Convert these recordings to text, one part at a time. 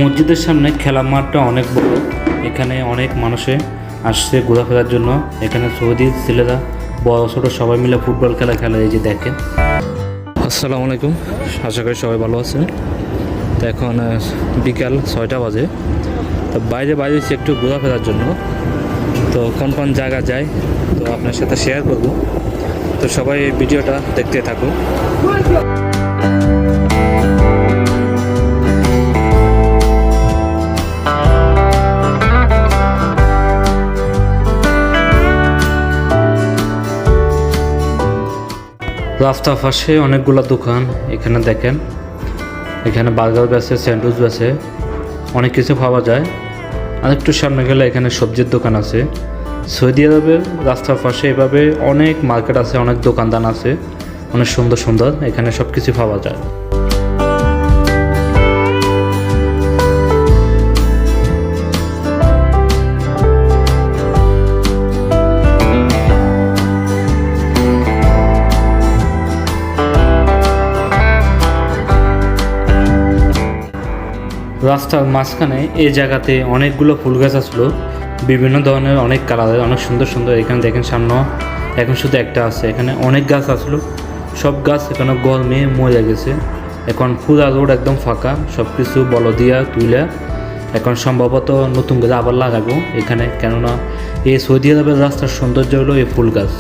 মসজিদের সামনে খেলার মাঠটা অনেক বড়। এখানে অনেক মানুষে আসছে ঘোরাফেরার জন্য। এখানে সৌদি ছেলেরা বড় ছোটো সবাই মিলে ফুটবল খেলা এই যে দেখেন। আসসালামু আলাইকুম, আশা করি সবাই ভালো আছেন। তো এখন বিকাল 6টা বাজে। তো বাইরে হচ্ছে একটু ঘোরাফেরার জন্য। তো কোন জায়গা যায় তো আপনার সাথে শেয়ার করব। তো সবাই এই ভিডিওটা দেখতে থাকুন। রাস্তার পাশে অনেকগুলো দোকান। এখানে দেখেন, এখানে বার্গার বেচে, স্যান্ডউইচ বেচে, অনেক কিছু পাওয়া যায়। আর একটু সামনে গেলে এখানে সবজির দোকান আছে। সৌদি আরবের রাস্তার পাশে এভাবে অনেক মার্কেট আছে, অনেক দোকানদান আছে, অনেক সুন্দর সুন্দর। এখানে সব কিছু পাওয়া যায়। রাস্তার মাঝখানে এই জায়গাতে অনেকগুলো ফুল গাছ আসলো, বিভিন্ন ধরনের, অনেক কালারের, অনেক সুন্দর সুন্দর। এখানে দেখেন সামনে এখন শুধু একটা আছে। এখানে অনেক গাছ আসলো, সব গাছ এখানে গরমে মরে গেছে। এখন পুরা রোড একদম ফাঁকা, সব কিছু বল দিয়া তুলে এখন সম্ভবত নতুন করে আবার লাগাবো এখানে। কেননা এই সৌদি আরবের রাস্তার সৌন্দর্য হলো এই ফুল গাছ।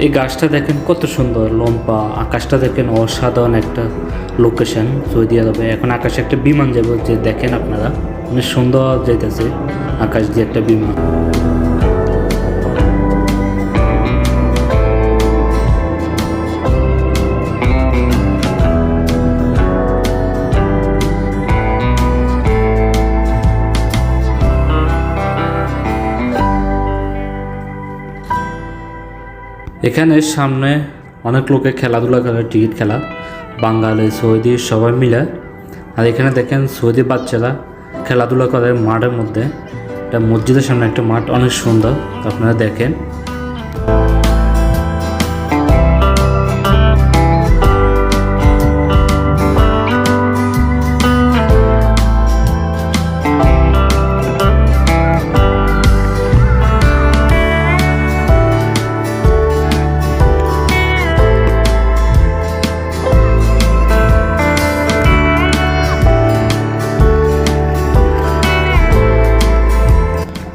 এই গাছটা দেখেন কত সুন্দর লম্বা, আকাশটা দেখেন অসাধারণ একটা লোকেশন সৌদি আরবে। এখন আকাশে একটা বিমান যাবে, যে দেখেন আপনারা অনেক সুন্দর যাইতেছে আকাশ দিয়ে একটা বিমান। এখানে সামনে অনেক লোকে খেলাধুলা করে, টিকিট খেলা, বাঙালি সৌদি সবাই মিলে। আর এখানে দেখেন সৌদি বাচ্চারা খেলাধুলা করে মাঠের মধ্যে। এটা মসজিদের সামনে একটা মাঠ, অনেক সুন্দর, আপনারা দেখেন।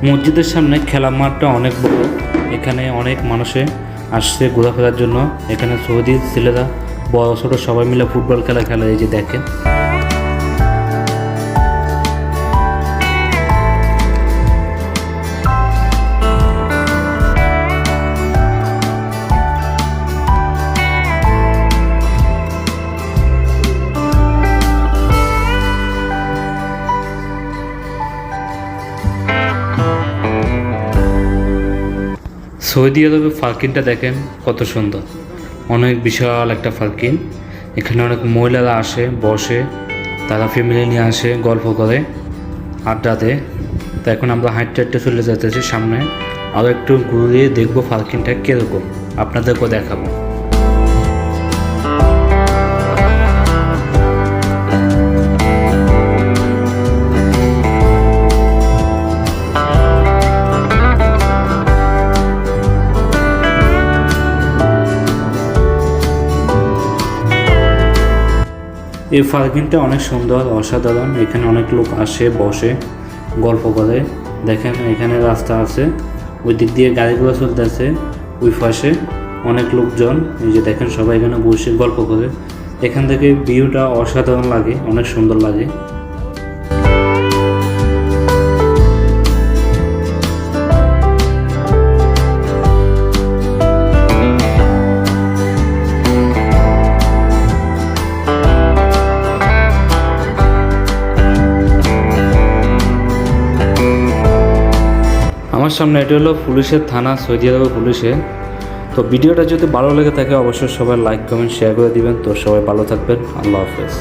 মসজিদের সামনে খেলার মাঠটা অনেক বড়। এখানে অনেক মানুষে আসছে ঘোরাফেরার জন্য। এখানে সৌদি ছেলেরা বড় ছোটো সবাই মিলে ফুটবল খেলা এই যে দেখেন। সৌদি আরবের পার্কিংটা দেখেন কত সুন্দর, অনেক বিশাল একটা পার্কিং। এখানে অনেক মহিলারা আসে, বসে, তারা ফ্যামিলি নিয়ে আসে, গল্প করে, আড্ডা দেয়। তো এখন আমরা হাঁটতে চলে যেতেছি সামনে, আরও একটু ঘুরিয়ে দেখবো পার্কিংটা কীরকম, আপনাদেরকেও দেখাবো। এই পার্কিংটা অনেক সুন্দর, অসাধারণ। এখানে অনেক লোক আসে, বসে, গল্প করে। দেখেন এখানে রাস্তা আছে, ওই দিক দিয়ে গাড়িগুলো চলতেছে, ওই পাশে অনেক লোকজন। এই যে দেখেন সবাই এখানে বসে গল্প করে। এখান থেকে ভিউটা অসাধারণ লাগে, অনেক সুন্দর লাগে। আমার সামনে এটা হলো পুলিশের থানা, সৌদি আরবের পুলিশে। তো ভিডিওটা যদি ভালো লেগে থাকে অবশ্যই সবাই লাইক কমেন্ট শেয়ার করে দিবেন। তো সবাই ভালো থাকবেন। আল্লাহ হাফেজ।